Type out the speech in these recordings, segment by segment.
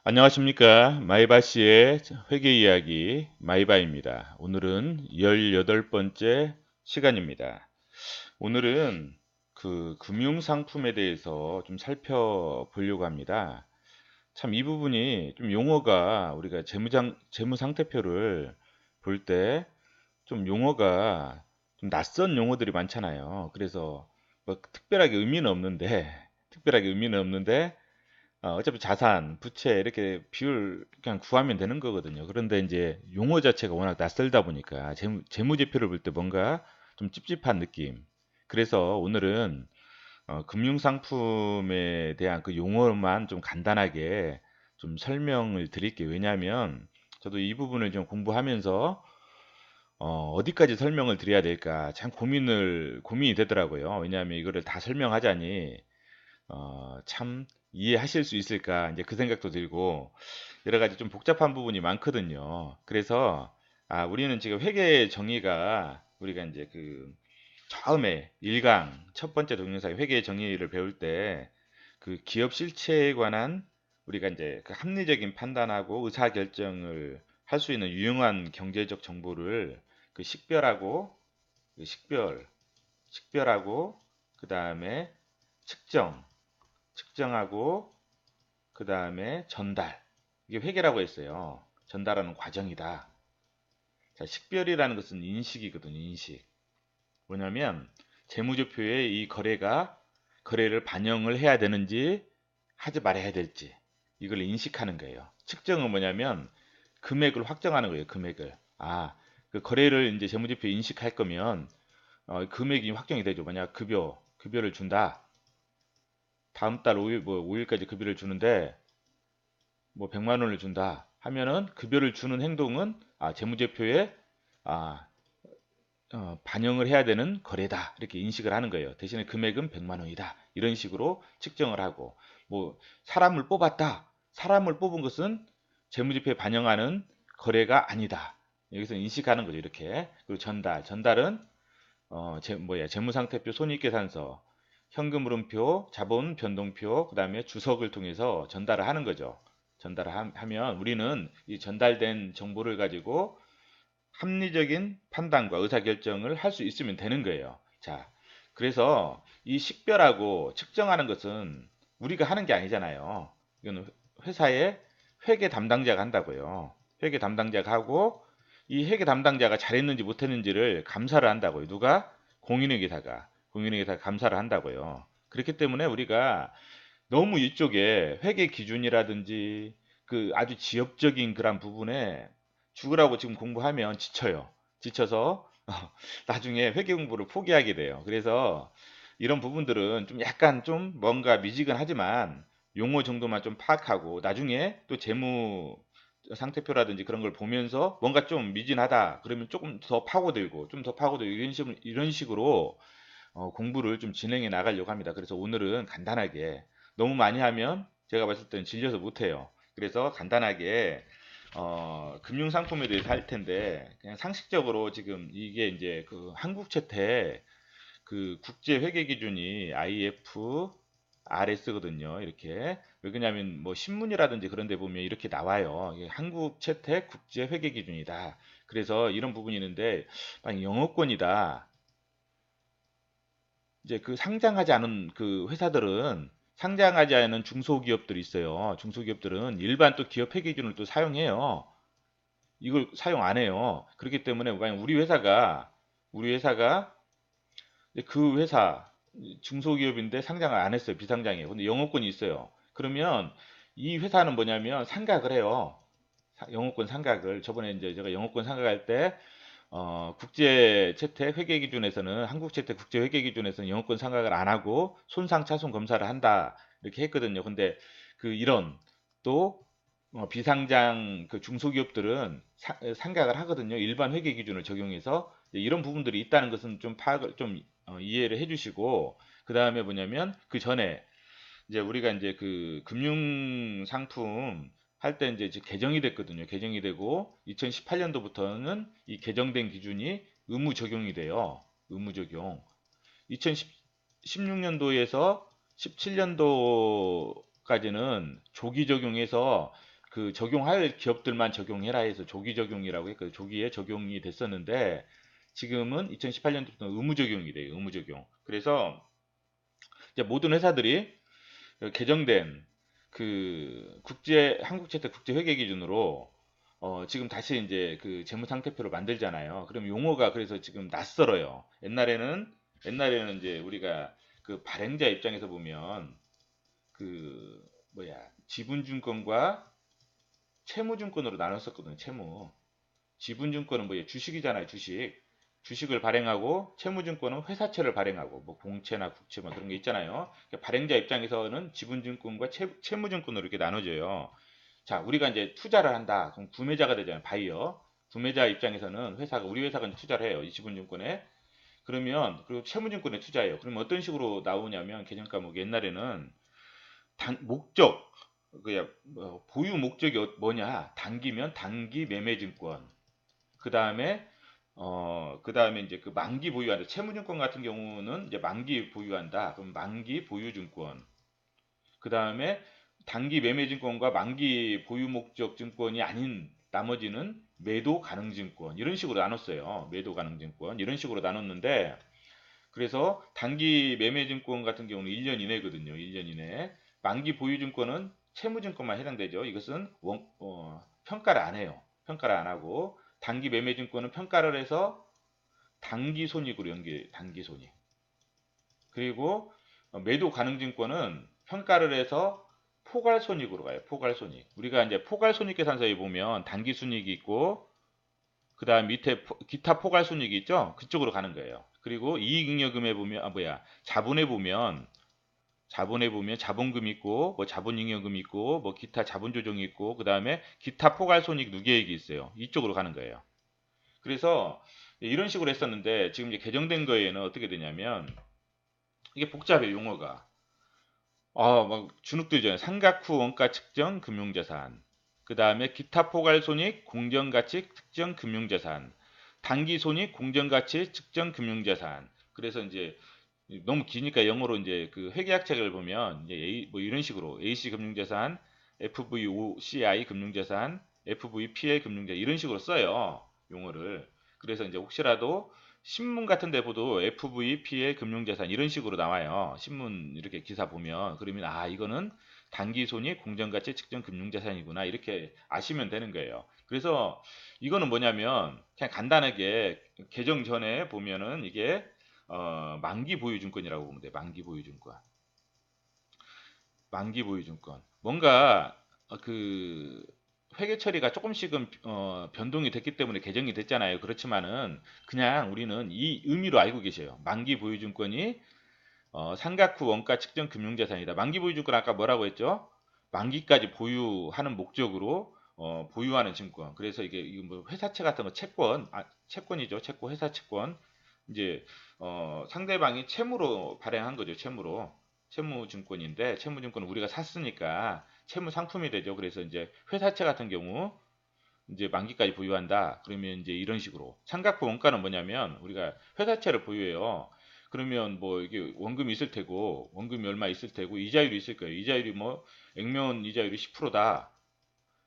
안녕하십니까. 마이바씨의 회계 이야기 마이바입니다. 오늘은 18번째 시간입니다. 오늘은 그 금융상품에 대해서 좀 살펴보려고 합니다. 참 이 부분이 좀 용어가 우리가 재무상태표를 볼 때 좀 용어가 좀 낯선 용어들이 많잖아요. 그래서 뭐 특별하게 의미는 없는데 특별하게 의미는 없는데 어차피 자산, 부채 이렇게 비율 그냥 구하면 되는 거거든요. 그런데 이제 용어 자체가 워낙 낯설다 보니까 재무제표를 볼 때 뭔가 좀 찝찝한 느낌. 그래서 오늘은 금융상품에 대한 그 용어만 좀 간단하게 좀 설명을 드릴게요. 왜냐하면 저도 이 부분을 좀 공부하면서 어디까지 설명을 드려야 될까 참 고민이 되더라고요. 왜냐하면 이거를 다 설명하자니 참 이해하실 수 있을까 이제 그 생각도 들고 여러 가지 좀 복잡한 부분이 많거든요. 그래서 우리는 지금 회계 정의가 우리가 이제 그 처음에 1강 첫 번째 동영상 회계 정의를 배울 때 그 기업 실체에 관한 우리가 이제 그 합리적인 판단하고 의사 결정을 할 수 있는 유용한 경제적 정보를 그 그 식별, 식별하고 그 다음에 측정 측정하고 그 다음에 전달. 이게 회계라고 했어요. 전달하는 과정이다. 자, 식별이라는 것은 인식이거든요. 인식. 뭐냐면 재무제표에 이 거래를 반영을 해야 되는지 하지 말아야 될지 이걸 인식하는 거예요. 측정은 뭐냐면 금액을 확정하는 거예요. 금액을. 그 거래를 이제 재무제표에 인식할 거면 금액이 확정이 되죠. 만약 급여를 준다. 다음 달 5일 뭐 5일까지 급여를 주는데 뭐 100만 원을 준다 하면은 급여를 주는 행동은 재무제표에 아, 반영을 해야 되는 거래다 이렇게 인식을 하는 거예요. 대신에 금액은 100만 원이다 이런 식으로 측정을 하고 뭐 사람을 뽑았다. 사람을 뽑은 것은 재무제표에 반영하는 거래가 아니다. 여기서 인식하는 거죠 이렇게. 그리고 전달은 재무상태표, 손익계산서, 현금흐름표, 자본 변동표, 그다음에 주석을 통해서 전달을 하는 거죠. 전달을 하면 우리는 이 전달된 정보를 가지고 합리적인 판단과 의사결정을 할 수 있으면 되는 거예요. 자, 그래서 이 식별하고 측정하는 것은 우리가 하는 게 아니잖아요. 이거는 회사의 회계 담당자가 한다고요. 회계 담당자가 하고 이 회계 담당자가 잘했는지 못했는지를 감사를 한다고요. 누가? 공인회계사가 감사를 한다고요. 그렇기 때문에 우리가 너무 이쪽에 회계 기준이라든지 그 아주 지엽적인 그런 부분에 죽으라고 지금 공부하면 지쳐요. 지쳐서 나중에 회계 공부를 포기하게 돼요. 그래서 이런 부분들은 좀 약간 좀 뭔가 미지근하지만 용어 정도만 좀 파악하고 나중에 또 재무 상태표라든지 그런 걸 보면서 뭔가 좀 미진하다 그러면 조금 더 파고들고 좀 더 파고들고 이런 식으로 공부를 좀 진행해 나가려고 합니다. 그래서 오늘은 간단하게 너무 많이 하면 제가 봤을 때는 질려서 못해요. 그래서 간단하게 금융상품에 대해서 할 텐데 그냥 상식적으로 지금 이게 이제 그 한국채택 그 국제회계기준이 IFRS거든요. 이렇게 왜 그러냐면 뭐 신문이라든지 그런 데 보면 이렇게 나와요. 이게 한국채택 국제회계기준이다. 그래서 이런 부분이 있는데 만약 영어권이다. 이제 그 상장하지 않은 그 회사들은 상장하지 않은 중소기업들이 있어요. 중소기업들은 일반 또 기업 회계 기준을 또 사용해요. 이걸 사용 안 해요. 그렇기 때문에 만약 우리 회사가 이제 그 회사 중소기업인데 상장을 안 했어요. 비상장이에요. 근데 영업권이 있어요. 그러면 이 회사는 뭐냐면 상각을 해요. 영업권 상각을 저번에 이제 제가 영업권 상각할 때 국제채택 회계 기준에서는 한국채택 국제 회계 기준에서는 영업권 상각을 안 하고 손상차손 검사를 한다 이렇게 했거든요. 근데 그 이런 또 비상장 그 중소기업들은 상각을 하거든요. 일반 회계 기준을 적용해서 이런 부분들이 있다는 것은 좀 파악을 좀 이해를 해주시고 그 다음에 뭐냐면 그 전에 이제 우리가 이제 그 금융 상품 할 때 이제 개정이 됐거든요. 개정이 되고 2018년도부터는 이 개정된 기준이 의무 적용이 돼요. 의무 적용. 2016년도에서 17년도까지는 조기 적용해서 그 적용할 기업들만 적용해라 해서 조기 적용이라고 했거든요. 조기에 적용이 됐었는데 지금은 2018년도부터 의무 적용이 돼요. 의무 적용. 그래서 이제 모든 회사들이 개정된 그 국제 한국채택 국제 회계 기준으로 지금 다시 이제 그 재무상태표를 만들잖아요. 그럼 용어가 그래서 지금 낯설어요. 옛날에는 이제 우리가 그 발행자 입장에서 보면 그 뭐야 지분증권과 채무증권으로 나눴었거든요. 채무. 지분증권은 뭐예요? 주식이잖아요. 주식을 발행하고 채무증권은 회사채를 발행하고 뭐 공채나 국채 뭐 그런 게 있잖아요. 그러니까 발행자 입장에서는 지분증권과 채무증권으로 이렇게 나눠져요. 자, 우리가 이제 투자를 한다. 그럼 구매자가 되잖아요. 바이어. 구매자 입장에서는 우리 회사가 이제 투자를 해요. 이 지분증권에. 그러면 그리고 채무증권에 투자해요. 그러면 어떤 식으로 나오냐면 개정 과목 옛날에는 목적 그야 보유 목적이 뭐냐? 단기면 단기 매매증권. 그다음에 이제 그 만기 보유한다. 채무증권 같은 경우는 이제 만기 보유한다. 그럼 만기 보유증권. 그다음에 단기 매매증권과 만기 보유 목적 증권이 아닌 나머지는 매도 가능 증권. 이런 식으로 나눴어요. 매도 가능 증권. 이런 식으로 나눴는데 그래서 단기 매매증권 같은 경우는 1년 이내거든요. 1년 이내. 만기 보유증권은 채무증권만 해당되죠. 이것은 평가를 안 해요. 평가를 안 하고 단기 매매증권은 평가를 해서 단기 손익으로 단기 손익. 그리고 매도 가능증권은 평가를 해서 포괄 손익으로 가요. 포괄 손익. 우리가 이제 포괄 손익 계산서에 보면 단기 순이익이 있고 그다음 밑에 기타 포괄 손익이 있죠. 그쪽으로 가는 거예요. 그리고 이익잉여금에 보면 자본에 보면 자본금 있고 뭐 자본잉여금 있고 뭐 기타 자본 조정이 있고 그다음에 기타 포괄 손익 누계액이 있어요. 이쪽으로 가는 거예요. 그래서 이런 식으로 했었는데 지금 이제 개정된 거에는 어떻게 되냐면 이게 복잡해 용어가. 막 주눅들잖아요. 삼각후 원가 측정 금융자산. 그 다음에 기타 포괄 손익 공정가치 측정 금융자산. 단기 손익 공정가치 측정 금융자산. 그래서 이제 너무 기니까 영어로 이제 그 회계학 책을 보면 이제 뭐 이런 식으로 AC 금융자산, FVOCI 금융자산, FVPL 금융자산 이런 식으로 써요. 용어를. 그래서 이제 혹시라도 신문 같은 데 보도 FVPL 금융자산 이런 식으로 나와요. 신문 이렇게 기사 보면 그러면 이거는 단기 손익 공정가치 측정 금융자산이구나 이렇게 아시면 되는 거예요. 그래서 이거는 뭐냐면 그냥 간단하게 개정 전에 보면은 이게 만기 보유증권이라고 보면 돼. 만기 보유증권. 만기 보유증권. 뭔가 그 회계 처리가 조금씩은 변동이 됐기 때문에 개정이 됐잖아요. 그렇지만은 그냥 우리는 이 의미로 알고 계셔요. 만기 보유증권이 삼각후 원가 측정 금융자산이다. 만기 보유증권 아까 뭐라고 했죠? 만기까지 보유하는 목적으로 보유하는 증권. 그래서 이게 뭐 회사채 같은 거 채권이죠. 회사 채권. 이제 상대방이 채무로 발행한 거죠. 채무증권인데 채무증권은 우리가 샀으니까 채무 상품이 되죠. 그래서 이제 회사채 같은 경우 이제 만기까지 보유한다. 그러면 이제 이런 식으로 삼각부 원가는 뭐냐면 우리가 회사채를 보유해요. 그러면 뭐 이게 원금이 있을 테고 원금이 얼마 있을 테고 이자율이 있을 거예요. 이자율이 뭐 액면 이자율이 10%다.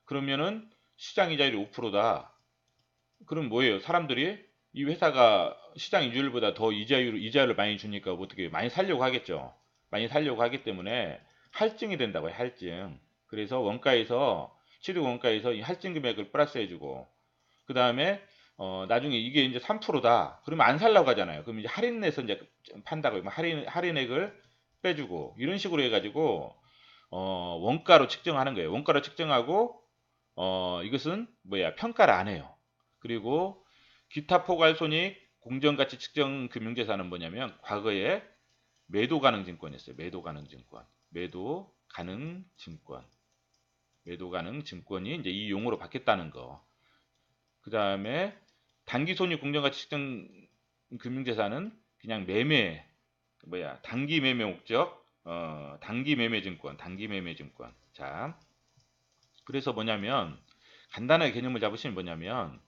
그러면은 시장 이자율이 5%다. 그럼 뭐예요? 사람들이 이 회사가 시장 이자율보다 더 이자율을 많이 주니까 뭐 어떻게 많이 살려고 하겠죠. 많이 살려고 하기 때문에 할증이 된다고요. 할증. 그래서 취득 원가에서 이 할증 금액을 플러스 해주고 그 다음에 나중에 이게 이제 3%다. 그러면 안 살라고 하잖아요. 그럼 이제 할인해서 이제 판다고 할인액을 빼주고 이런 식으로 해가지고 원가로 측정하는 거예요. 원가로 측정하고 이것은 뭐야 평가를 안 해요. 그리고 기타 포괄 손익 공정가치 측정 금융재산은 뭐냐면 과거에 매도 가능 증권이었어요. 매도 가능 증권이 이제 이 용어로 바뀌었다는 거. 그 다음에 단기 손익 공정가치 측정 금융재산은 그냥 단기 매매 목적, 단기 매매 증권. 자, 그래서 뭐냐면 간단하게 개념을 잡으시면 뭐냐면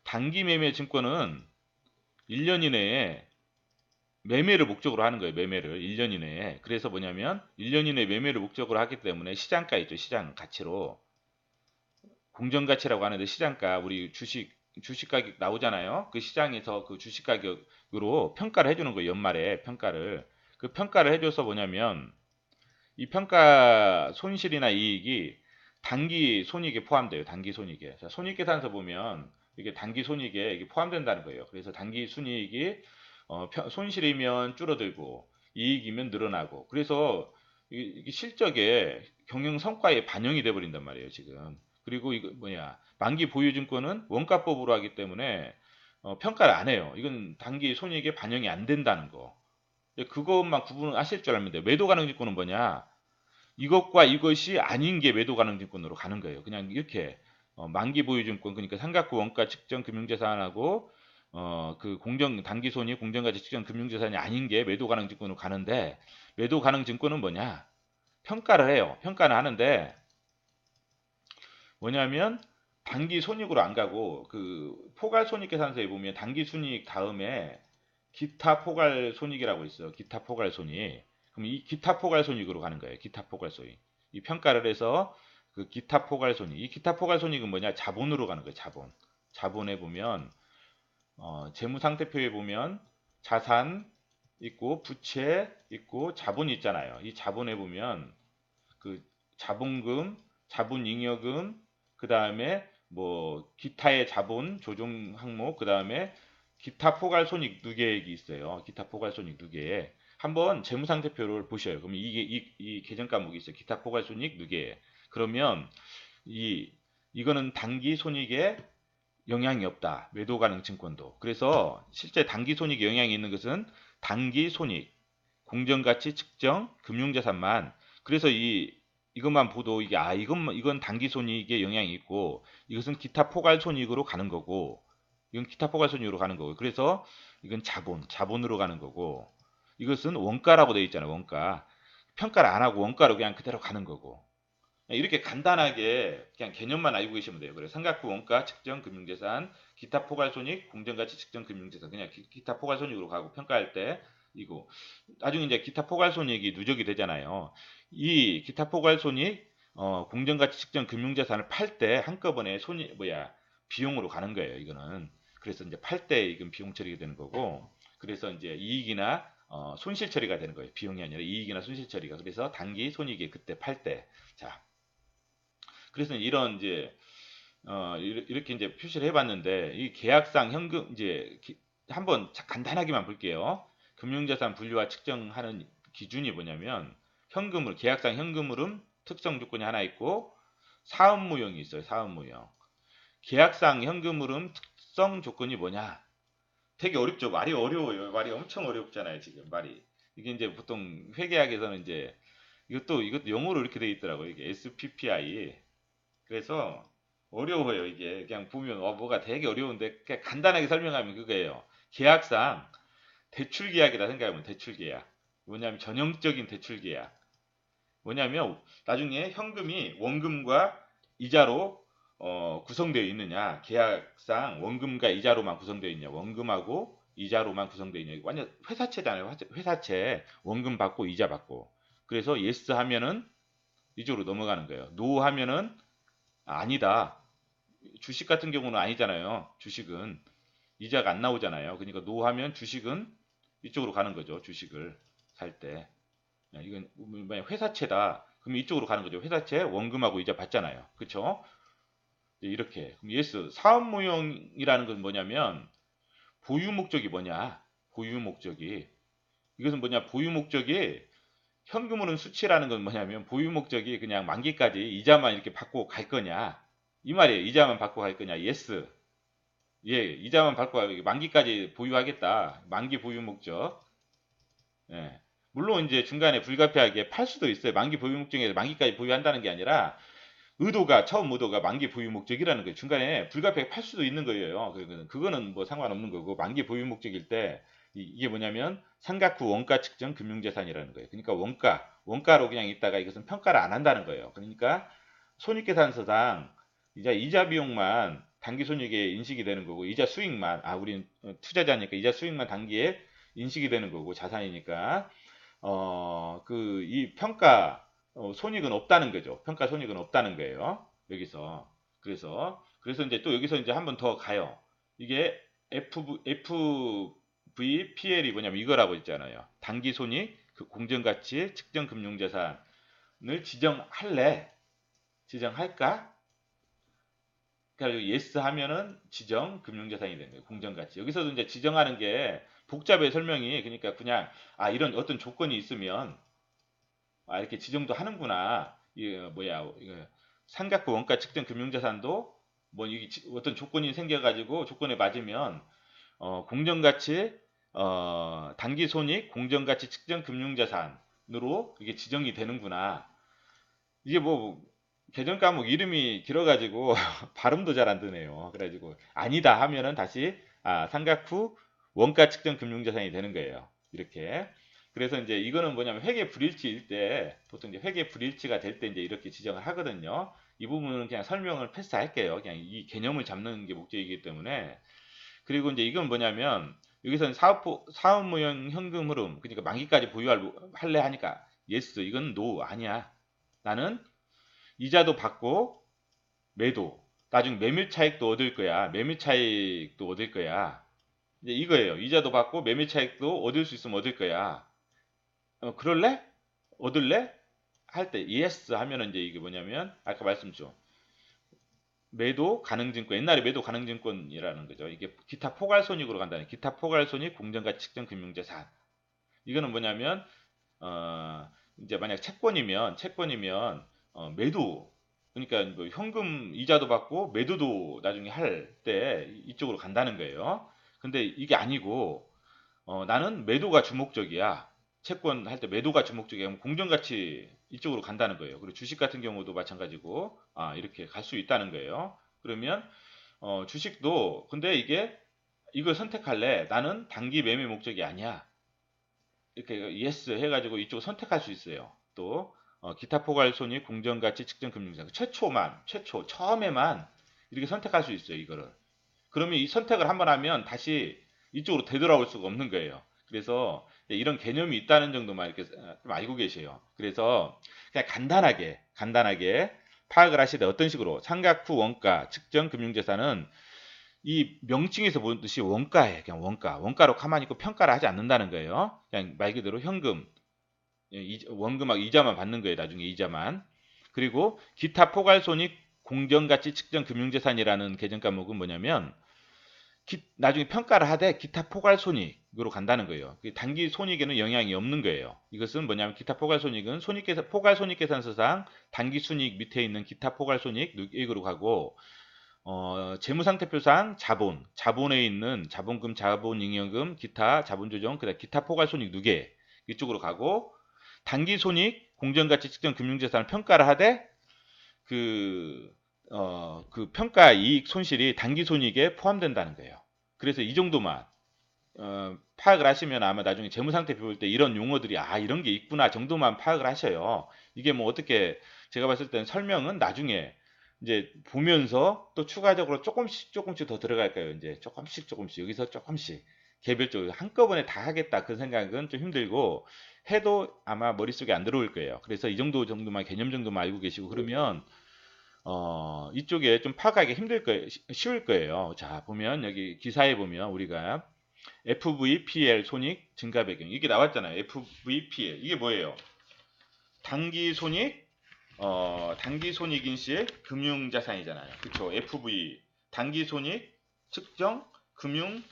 단기 매매 증권은 1년 이내에 매매를 목적으로 하는 거예요. 매매를 1년 이내에. 그래서 뭐냐면 1년 이내에 매매를 목적으로 하기 때문에 시장가 있죠. 시장 가치로. 공정가치라고 하는데 시장가 우리 주식 가격 나오잖아요. 그 시장에서 그 주식 가격으로 평가를 해주는 거예요. 연말에 평가를 그 평가를 해줘서 뭐냐면 이 평가 손실이나 이익이 단기 손익에 포함돼요. 단기 손익에. 자, 손익계산서 보면 이게 단기 손익에 이게 포함된다는 거예요. 그래서 단기 순이익이 손실이면 줄어들고 이익이면 늘어나고 그래서 이게 실적에 경영 성과에 반영이 돼 버린단 말이에요, 지금. 그리고 이거 뭐냐? 만기 보유증권은 원가법으로 하기 때문에 평가를 안 해요. 이건 단기 손익에 반영이 안 된다는 거. 그것만 구분을 하실 줄 알면 돼요. 매도 가능 증권은 뭐냐? 이것과 이것이 아닌 게 매도 가능 증권으로 가는 거예요. 그냥 이렇게 만기 보유 증권 그러니까 삼각후 원가 측정 금융자산하고 그 공정 단기 손익 공정가치 측정 금융자산이 아닌 게 매도 가능 증권으로 가는데 매도 가능 증권은 뭐냐? 평가를 해요. 평가는 하는데 뭐냐면 단기 손익으로 안 가고 그 포괄 손익 계산서에 보면 단기 순이익 다음에 기타 포괄 손익이라고 있어요. 기타 포괄 손익. 그럼 이 기타 포괄 손익으로 가는 거예요. 기타 포괄 손익. 이 평가를 해서 그 기타 포괄 손익. 이 기타 포괄 손익은 뭐냐? 자본으로 가는 거예요. 자본. 자본에 보면 재무상태표에 보면 자산 있고 부채 있고 자본이 있잖아요. 이 자본에 보면 그 자본금, 자본잉여금, 그 다음에 뭐 기타의 자본 조정 항목, 그 다음에 기타 포괄 손익 누계액이 있어요. 기타 포괄 손익 누계액. 한번 재무상태표를 보셔요. 그러면 이게 이 계정 과목이 있어요. 기타 포괄 손익 누계액. 그러면 이 이거는 단기 손익에 영향이 없다. 매도 가능 증권도. 그래서 실제 단기 손익에 영향이 있는 것은 단기 손익, 공정가치 측정, 금융자산만. 그래서 이것만 보도 이게 이건 단기 손익에 영향이 있고 이것은 기타 포괄 손익으로 가는 거고 이건 기타 포괄 손익으로 가는 거고 그래서 이건 자본으로 가는 거고 이것은 원가라고 되어 있잖아요. 원가. 평가를 안 하고 원가로 그냥 그대로 가는 거고. 이렇게 간단하게 그냥 개념만 알고 계시면 돼요. 그래서 삼각후 원가 측정 금융재산, 기타 포괄손익, 공정가치 측정 금융재산 그냥 기타 포괄손익으로 가고 평가할 때 이거 나중에 이제 기타 포괄손익이 누적이 되잖아요. 이 기타 포괄손익 공정가치 측정 금융재산을 팔 때 한꺼번에 손이 뭐야 비용으로 가는 거예요. 이거는 그래서 이제 팔 때 이건 비용 처리가 되는 거고 그래서 이제 이익이나 손실 처리가 되는 거예요. 비용이 아니라 이익이나 손실 처리가 그래서 단기 손익이 그때 팔 때. 자, 그래서 이런 이제 이렇게 이제 표시를 해봤는데 이 계약상 현금 이제 한번 간단하게만 볼게요. 금융자산 분류와 측정하는 기준이 뭐냐면 현금으로 계약상 현금으로는 특정 조건이 하나 있고 사업무형이 있어요. 사업무형. 계약상 현금으로는 특성 조건이 뭐냐? 되게 어렵죠. 말이 어려워요. 말이 엄청 어렵잖아요. 지금 말이 이게 이제 보통 회계학에서는 이제 이것도 영어로 이렇게 돼 있더라고요. 이게 SPPI. 그래서 어려워요 이게 그냥 보면 뭐가 되게 어려운데 그냥 간단하게 설명하면 그거예요. 계약상 대출 계약이라 생각하면 대출 계약. 뭐냐면 전형적인 대출 계약. 뭐냐면 나중에 현금이 원금과 이자로 구성되어 있느냐. 계약상 원금과 이자로만 구성되어 있냐. 원금하고 이자로만 구성되어 있냐. 완전 회사채잖아요. 회사채 원금 받고 이자 받고. 그래서 예스 하면은 이쪽으로 넘어가는 거예요. 노 하면은 아니다. 주식 같은 경우는 아니잖아요. 주식은 이자가 안 나오잖아요. 그러니까 노하면 주식은 이쪽으로 가는 거죠. 주식을 살 때. 이건 만약 회사채다. 그럼 이쪽으로 가는 거죠. 회사채 원금하고 이자 받잖아요. 그렇죠? 이렇게. 그럼 예스. 사업무형이라는 건 뭐냐면 보유 목적이 뭐냐? 보유 목적이 이것은 뭐냐? 보유 목적이 현금으로는 수치라는 건 뭐냐면 보유 목적이 그냥 만기까지 이자만 이렇게 받고 갈 거냐? 이 말이에요. 이자만 받고 갈 거냐? 예스. 예, 이자만 받고 만기까지 보유하겠다. 만기 보유 목적. 예. 물론 이제 중간에 불가피하게 팔 수도 있어요. 만기 보유 목적에서 만기까지 보유한다는 게 아니라 처음 의도가 만기 보유 목적이라는 거예요. 중간에 불가피하게 팔 수도 있는 거예요. 그거는 뭐 상관없는 거고 만기 보유 목적일 때 이게 뭐냐면 삼각후 원가 측정 금융자산이라는 거예요. 그러니까 원가로 그냥 있다가 이것은 평가를 안 한다는 거예요. 그러니까 손익계산서상 이자 비용만 단기 손익에 인식이 되는 거고 이자 수익만 우리는 투자자니까 이자 수익만 단기에 인식이 되는 거고 자산이니까 그 이 평가 손익은 없다는 거죠. 평가 손익은 없다는 거예요. 여기서 그래서 이제 또 여기서 이제 한 번 더 가요. 이게 FVPL이 뭐냐면 이거라고 있잖아요. 당기손익, 그 공정가치, 측정금융자산을 지정할래? 지정할까? 그러니까 yes 하면은 지정 금융자산이 되는 거예요. 공정가치. 여기서도 이제 지정하는 게 복잡해 설명이. 그러니까 그냥 이런 어떤 조건이 있으면 이렇게 지정도 하는구나. 이 뭐야 이거 삼각구 원가 측정 금융자산도 뭐 이게 어떤 조건이 생겨가지고 조건에 맞으면 공정가치 단기손익 공정가치 측정 금융자산으로 이게 지정이 되는구나. 이게 뭐 계정 과목 이름이 길어가지고 발음도 잘 안 되네요. 그래가지고 아니다 하면은 다시 삼각후 원가 측정 금융자산이 되는 거예요. 이렇게. 그래서 이제 이거는 뭐냐면 회계 불일치일 때 보통 이제 회계 불일치가 될 때 이제 이렇게 지정을 하거든요. 이 부분은 그냥 설명을 패스할게요. 그냥 이 개념을 잡는 게 목적이기 때문에. 그리고 이제 이건 뭐냐면 여기서는 사업무형 현금 흐름 그러니까 만기까지 할래 하니까 yes 이건 no 아니야. 나는 이자도 받고 매도. 나중에 매매 차익도 얻을 거야. 매매 차익도 얻을 거야. 이제 이거예요. 이자도 받고 매매 차익도 얻을 수 있으면 얻을 거야. 그럴래? 얻을래? 할 때 yes 하면은 이제 이게 뭐냐면 아까 말씀드렸죠. 매도 가능증권 옛날에 매도 가능증권이라는 거죠. 이게 기타 포괄손익으로 간다는 기타 포괄손익 공정가치 측정 금융자산. 이거는 뭐냐면 이제 만약 채권이면 매도 그러니까 뭐 현금 이자도 받고 매도도 나중에 할 때 이쪽으로 간다는 거예요. 근데 이게 아니고 나는 매도가 주목적이야. 채권 할 때 매도가 주목적이야. 그럼 공정가치 이쪽으로 간다는 거예요. 그리고 주식 같은 경우도 마찬가지고 이렇게 갈 수 있다는 거예요. 그러면 주식도 근데 이게 이걸 선택할래? 나는 단기 매매 목적이 아니야. 이렇게 yes 해가지고 이쪽 선택할 수 있어요. 또 기타 포괄손익 공정가치 측정 금융자산 최초 처음에만 이렇게 선택할 수 있어요. 이거를. 그러면 이 선택을 한번 하면 다시 이쪽으로 되돌아올 수가 없는 거예요. 그래서 이런 개념이 있다는 정도만 이렇게 좀 알고 계세요. 그래서 그냥 간단하게 파악을 하시되 어떤 식으로 삼각후 원가 측정 금융자산은 이 명칭에서 보듯이 원가에 그냥 원가로 가만히 있고 평가를 하지 않는다는 거예요. 그냥 말 그대로 현금 원금하고 이자만 받는 거예요. 나중에 이자만. 그리고 기타 포괄손익 공정가치 측정 금융자산이라는 계정 과목은 뭐냐면 나중에 평가를 하되 기타 포괄손익으로 간다는 거예요. 단기 손익에는 영향이 없는 거예요. 이것은 뭐냐면 기타 포괄손익은 포괄손익계산서상 단기 순이익 밑에 있는 기타 포괄손익으로 가고 재무상태표상 자본에 있는 자본금, 자본잉여금, 기타 자본조정, 그다음 기타 포괄손익 누계 이쪽으로 가고 단기손익, 공정가치 측정 금융자산을 평가를 하되 그, 그 평가 이익 손실이 단기손익에 포함된다는 거예요. 그래서 이 정도만 파악을 하시면 아마 나중에 재무상태 배울 때 이런 용어들이 이런 게 있구나 정도만 파악을 하셔요. 이게 뭐 어떻게 제가 봤을 때는 설명은 나중에 이제 보면서 또 추가적으로 조금씩 더 들어갈 거예요. 이제 조금씩 여기서 조금씩 개별적으로 한꺼번에 다 하겠다 그 생각은 좀 힘들고 해도 아마 머릿속에 안 들어올 거예요. 그래서 이 정도만 개념 정도만 알고 계시고 그러면 이쪽에 좀 파악하기 힘들 거예요. 쉬울 거예요. 자, 보면 여기 기사에 보면 우리가 FVPL 손익 증가 배경 이게 나왔잖아요. FVPL 이게 뭐예요? 단기 손익인 시의 금융자산이잖아요. 그쵸? FV 단기 손익 측정 금융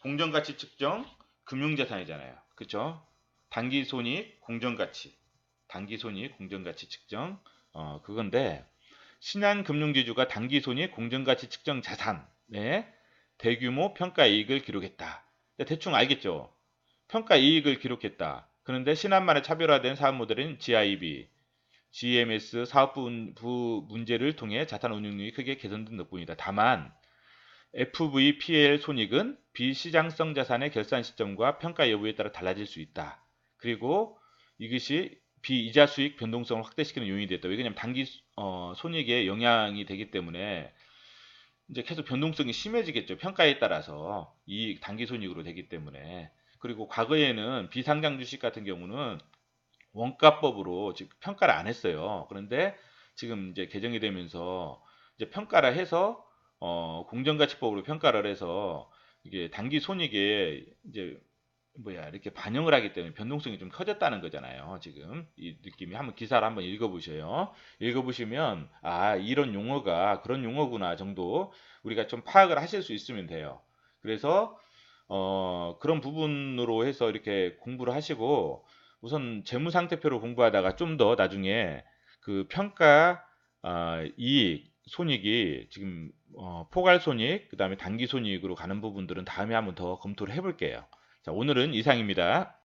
공정가치 측정 금융자산이잖아요. 그쵸? 단기 손익 공정가치 측정 그건데 신한금융지주가 단기손익 공정가치 측정 자산에 대규모 평가 이익을 기록했다. 대충 알겠죠? 평가 이익을 기록했다. 그런데 신한만의 차별화된 사업 모델인 GIB, GMS 사업부 문제를 통해 자산 운용률이 크게 개선된 덕분이다. 다만 FVPL 손익은 비시장성 자산의 결산 시점과 평가 여부에 따라 달라질 수 있다. 그리고 이것이 비이자 수익 변동성을 확대시키는 요인이 됐다. 왜냐하면 단기 손익에 영향이 되기 때문에 이제 계속 변동성이 심해지겠죠. 평가에 따라서 이익 단기 손익으로 되기 때문에. 그리고 과거에는 비상장 주식 같은 경우는 원가법으로 즉 평가를 안 했어요. 그런데 지금 이제 개정이 되면서 이제 평가를 해서 공정가치법으로 평가를 해서 이게 단기 손익에 이제 뭐야 이렇게 반영을 하기 때문에 변동성이 좀 커졌다는 거잖아요. 지금 이 느낌이 한번 기사를 한번 읽어보셔요. 읽어보시면 아 이런 용어가 그런 용어구나 정도 우리가 좀 파악을 하실 수 있으면 돼요. 그래서 그런 부분으로 해서 이렇게 공부를 하시고 우선 재무상태표로 공부하다가 좀 더 나중에 그 평가 이익 손익이 지금 포괄 손익 그다음에 단기 손익으로 가는 부분들은 다음에 한번 더 검토를 해볼게요. 자, 오늘은 이상입니다.